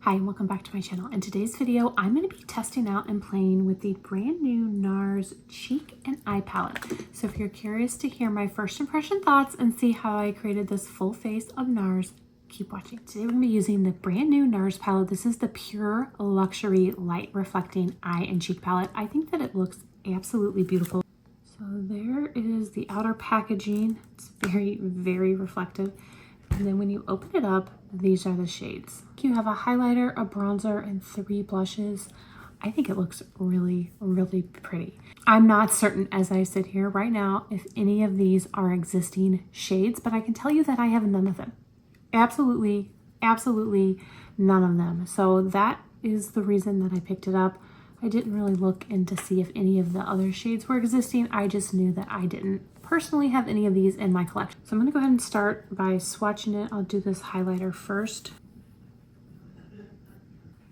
Hi and welcome back to my channel. In today's video, I'm going to be testing out and playing with the brand new Nars Cheek and Eye Palette. So if you're curious to hear my first impression thoughts and see how I created this full face of Nars, keep watching. Today we're going to be using the brand new Nars palette. This is the Pure Luxury Light Reflecting Eye and Cheek Palette. I think that it looks absolutely beautiful. So there is the outer packaging. It's very, very reflective. And then when you open it up, these are the shades. You have a highlighter, a bronzer, and 3 blushes. I think it looks really, really pretty. I'm not certain as I sit here right now if any of these are existing shades, but I can tell you that I have none of them. Absolutely, absolutely none of them. So that is the reason that I picked it up. I didn't really look in to see if any of the other shades were existing. I just knew that I didn't personally have any of these in my collection. So I'm gonna go ahead and start by swatching it. I'll do this highlighter first.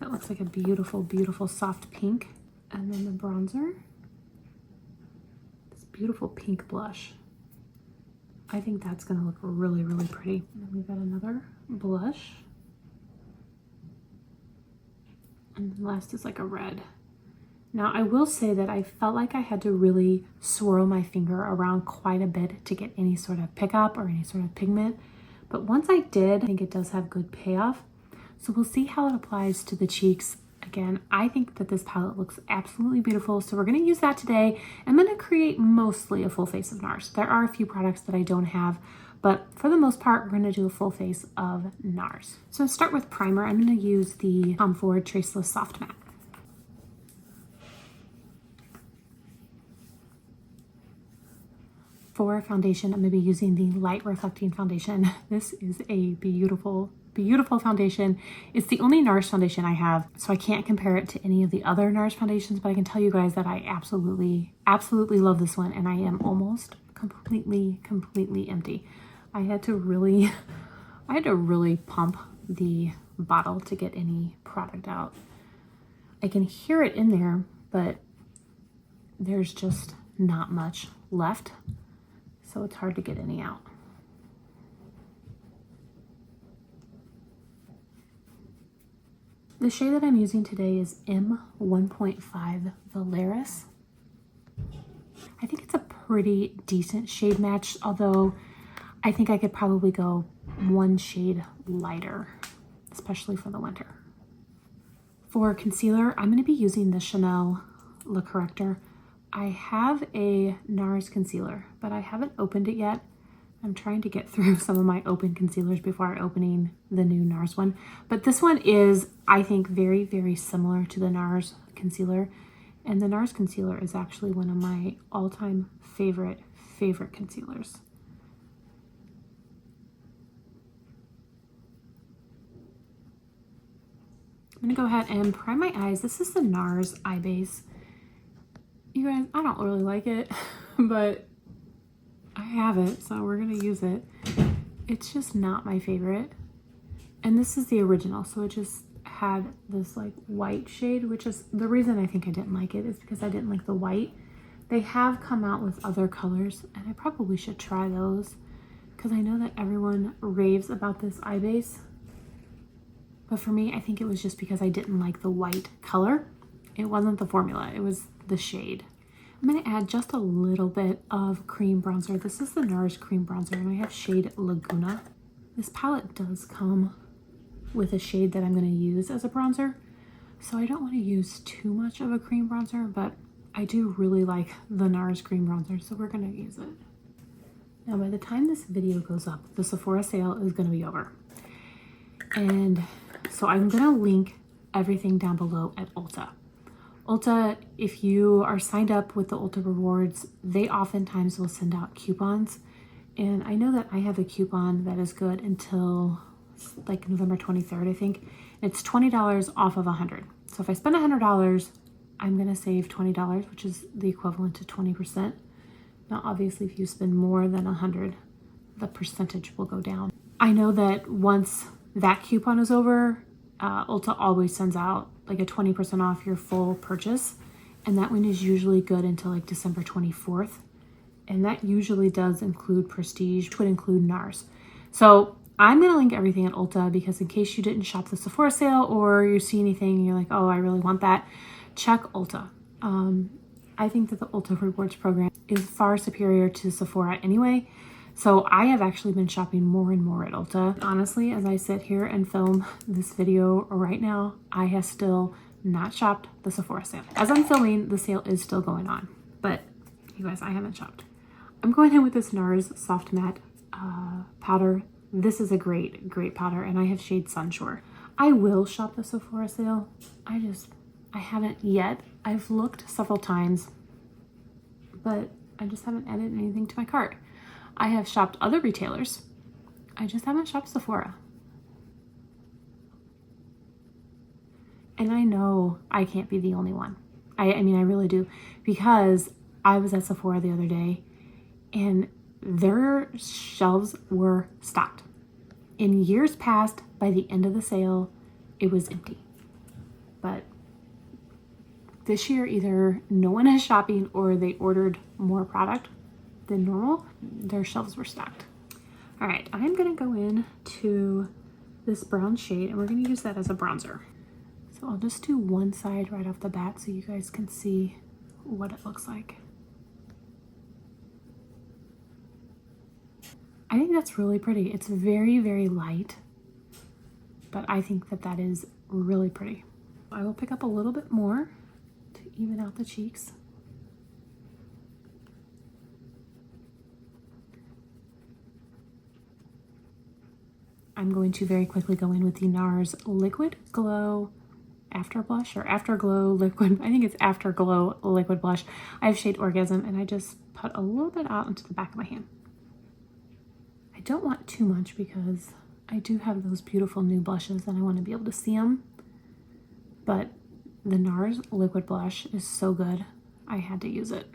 That looks like a beautiful, beautiful soft pink. And then the bronzer, this beautiful pink blush. I think that's gonna look really, really pretty. And then we've got another blush. And the last is like a red. Now, I will say that I felt like I had to really swirl my finger around quite a bit to get any sort of pickup or any sort of pigment. But once I did, I think it does have good payoff. So we'll see how it applies to the cheeks. Again, I think that this palette looks absolutely beautiful. So we're going to use that today. I'm going to create mostly a full face of Nars. There are a few products that I don't have, but for the most part, we're going to do a full face of Nars. So to start with primer, I'm going to use the Tom Ford Traceless Soft Matte. For foundation, I'm going to be using the Light Reflecting Foundation. This is a beautiful, beautiful foundation. It's the only Nars foundation I have, so I can't compare it to any of the other Nars foundations, but I can tell you guys that I absolutely, absolutely love this one, and I am almost completely empty. I had to really pump the bottle to get any product out. I can hear it in there, but there's just not much left. So it's hard to get any out. The shade that I'm using today is M1.5 Valeris. I think it's a pretty decent shade match, although I think I could probably go one shade lighter, especially for the winter. For concealer, I'm going to be using the Chanel Le Corrector. I have a Nars concealer, but I haven't opened it yet. I'm trying to get through some of my open concealers before opening the new Nars one. But this one is, I think, very, very similar to the Nars concealer. And the Nars concealer is actually one of my all-time favorite concealers. I'm gonna go ahead and prime my eyes. This is the Nars Eye Base. You guys, I don't really like it, but I have it, so we're gonna use it. It's just not my favorite. And this is the original, so it just had this like white shade, which is the reason I think I didn't like it, is because I didn't like the white. They have come out with other colors, and I probably should try those, because I know that everyone raves about this eye base. But for me, I think it was just because I didn't like the white color. It wasn't the formula, it was the shade. I'm going to add just a little bit of cream bronzer. This is the Nars cream bronzer, and I have shade Laguna. This palette does come with a shade that I'm going to use as a bronzer, so I don't want to use too much of a cream bronzer, but I do really like the Nars cream bronzer, so we're going to use it. Now, by the time this video goes up, the Sephora sale is going to be over. And so I'm going to link everything down below at Ulta. Ulta, if you are signed up with the Ulta Rewards, they oftentimes will send out coupons. And I know that I have a coupon that is good until like November 23rd, I think. It's $20 off of $100. So if I spend $100, I'm gonna save $20, which is the equivalent to 20%. Now, obviously, if you spend more than $100, the percentage will go down. I know that once that coupon is over, Ulta always sends out like a 20% off your full purchase, and that one is usually good until like December 24th, and that usually does include Prestige, which would include Nars. So I'm going to link everything at Ulta because in case you didn't shop the Sephora sale or you see anything and you're like, oh, I really want that, check Ulta. I think that the Ulta Rewards program is far superior to Sephora anyway. So I have actually been shopping more and more at Ulta. Honestly, as I sit here and film this video right now, I have still not shopped the Sephora sale. As I'm filming, the sale is still going on, but you guys, I haven't shopped. I'm going in with this Nars Soft Matte powder. This is a great powder, and I have shade Sunshore. I will shop the Sephora sale. I haven't yet. I've looked several times, but I just haven't added anything to my cart. I have shopped other retailers. I just haven't shopped Sephora. And I know I can't be the only one. I mean, I really do, because I was at Sephora the other day and their shelves were stocked. In years past, by the end of the sale, it was empty. But this year, either no one is shopping or they ordered more product than normal. Their shelves were stocked. All right, I'm gonna go in to this brown shade and we're gonna use that as a bronzer. So I'll just do one side right off the bat so you guys can see what it looks like. I think that's really pretty. It's very, very light, but I think that that is really pretty. I will pick up a little bit more to even out the cheeks. I'm going to very quickly go in with the Nars Liquid Glow After Blush, or Afterglow Liquid. I think it's Afterglow Liquid Blush. I have shade Orgasm, and I just put a little bit out into the back of my hand. I don't want too much because I do have those beautiful new blushes and I want to be able to see them. But the Nars Liquid Blush is so good, I had to use it.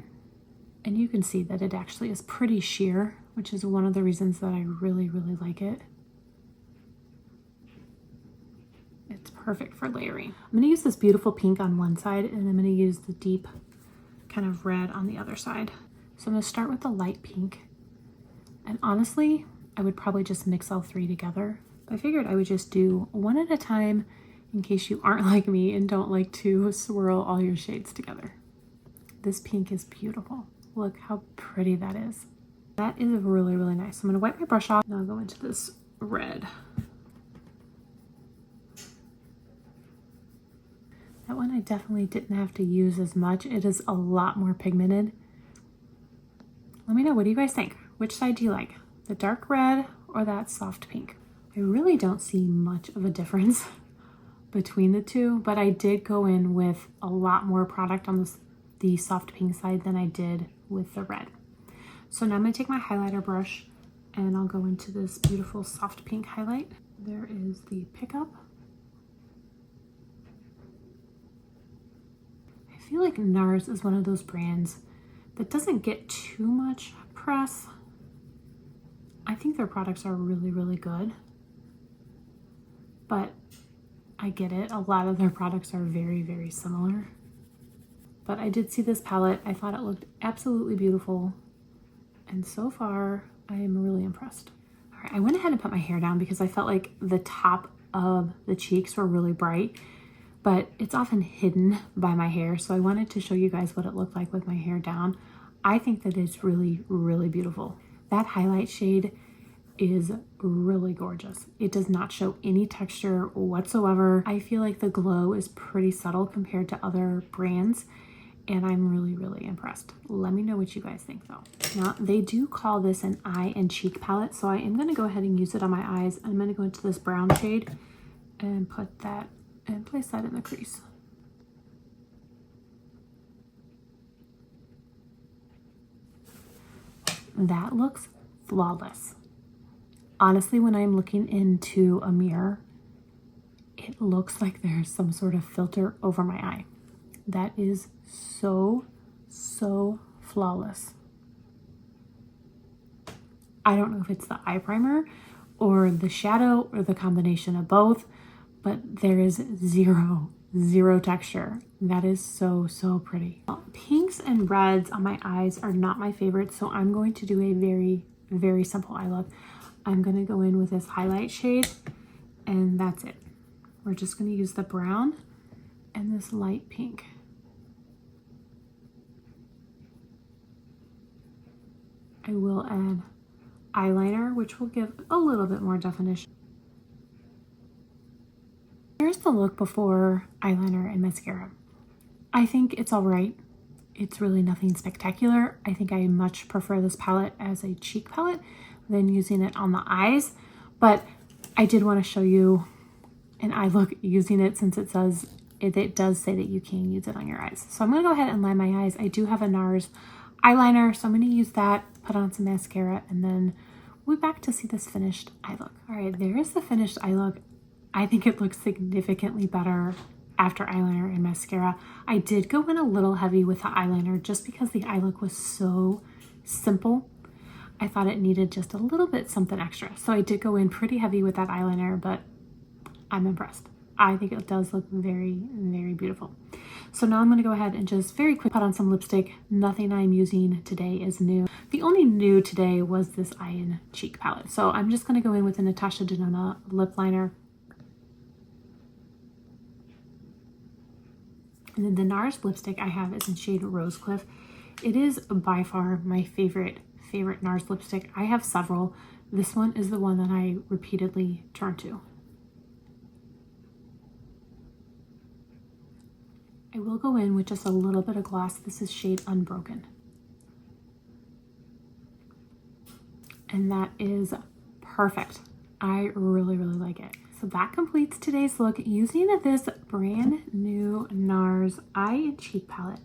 And you can see that it actually is pretty sheer, which is one of the reasons that I really, really like it. It's perfect for layering. I'm going to use this beautiful pink on one side and I'm going to use the deep kind of red on the other side. So I'm going to start with the light pink. And honestly, I would probably just mix all three together. I figured I would just do one at a time in case you aren't like me and don't like to swirl all your shades together. This pink is beautiful. Look how pretty that is. That is really, really nice. So I'm going to wipe my brush off and I'll go into this red. That one I definitely didn't have to use as much. It is a lot more pigmented. Let me know, what do you guys think? Which side do you like? The dark red or that soft pink? I really don't see much of a difference between the two, but I did go in with a lot more product on the soft pink side than I did with the red. So now I'm going to take my highlighter brush and I'll go into this beautiful soft pink highlight. There is the pickup. I feel like Nars is one of those brands that doesn't get too much press. I think their products are really, really good, but I get it. A lot of their products are very, very similar. But I did see this palette. I thought it looked absolutely beautiful. And so far, I am really impressed. All right, I went ahead and put my hair down because I felt like the top of the cheeks were really bright, but it's often hidden by my hair. So I wanted to show you guys what it looked like with my hair down. I think that it's really, really beautiful. That highlight shade is really gorgeous. It does not show any texture whatsoever. I feel like the glow is pretty subtle compared to other brands, and I'm really, really impressed. Let me know what you guys think though. Now, they do call this an eye and cheek palette, so I am gonna go ahead and use it on my eyes. I'm gonna go into this brown shade and put that and place that in the crease. That looks flawless. Honestly, when I'm looking into a mirror, it looks like there's some sort of filter over my eye. That is so, so flawless. I don't know if it's the eye primer or the shadow or the combination of both, but there is zero texture. That is so, so pretty. Pinks and reds on my eyes are not my favorite, so I'm going to do a very, very simple eye look. I'm going to go in with this highlight shade, and that's it. We're just going to use the brown and this light pink. I will add eyeliner, which will give a little bit more definition. Here's the look before eyeliner and mascara. I think it's all right. It's really nothing spectacular. I think I much prefer this palette as a cheek palette than using it on the eyes, but I did want to show you an eye look using it, since it does say that you can use it on your eyes. So I'm going to go ahead and line my eyes. I do have a Nars eyeliner, so I'm going to use that, put on some mascara, and then we'll be back to see this finished eye look. All right, there is the finished eye look. I think it looks significantly better after eyeliner and mascara. I did go in a little heavy with the eyeliner just because the eye look was so simple. I thought it needed just a little bit something extra. So I did go in pretty heavy with that eyeliner, but I'm impressed. I think it does look very, very beautiful. So now I'm going to go ahead and just very quick put on some lipstick. Nothing I'm using today is new. The only new today was this eye and cheek palette. So I'm just going to go in with a Natasha Denona lip liner. And then the Nars lipstick I have is in shade Rose Cliff. It is by far my favorite Nars lipstick. I have several. This one is the one that I repeatedly turn to. I will go in with just a little bit of gloss. This is shade Unbroken. And that is perfect. I really, really like it. So that completes today's look using this brand new Nars eye and cheek palette.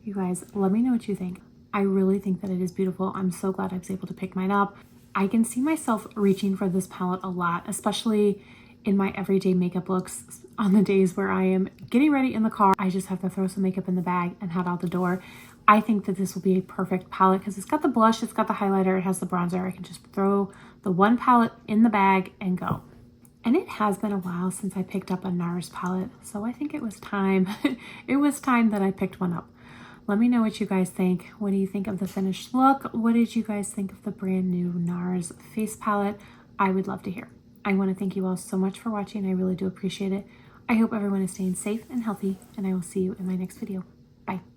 You guys, let me know what you think. I really think that it is beautiful. I'm so glad I was able to pick mine up. I can see myself reaching for this palette a lot, especially in my everyday makeup looks on the days where I am getting ready in the car. I just have to throw some makeup in the bag and head out the door. I think that this will be a perfect palette because it's got the blush, it's got the highlighter, it has the bronzer. I can just throw the one palette in the bag and go. And it has been a while since I picked up a Nars palette, so I think it was time. It was time that I picked one up. Let me know what you guys think. What do you think of the finished look? What did you guys think of the brand new Nars face palette? I would love to hear. I want to thank you all so much for watching. I really do appreciate it. I hope everyone is staying safe and healthy, and I will see you in my next video. Bye.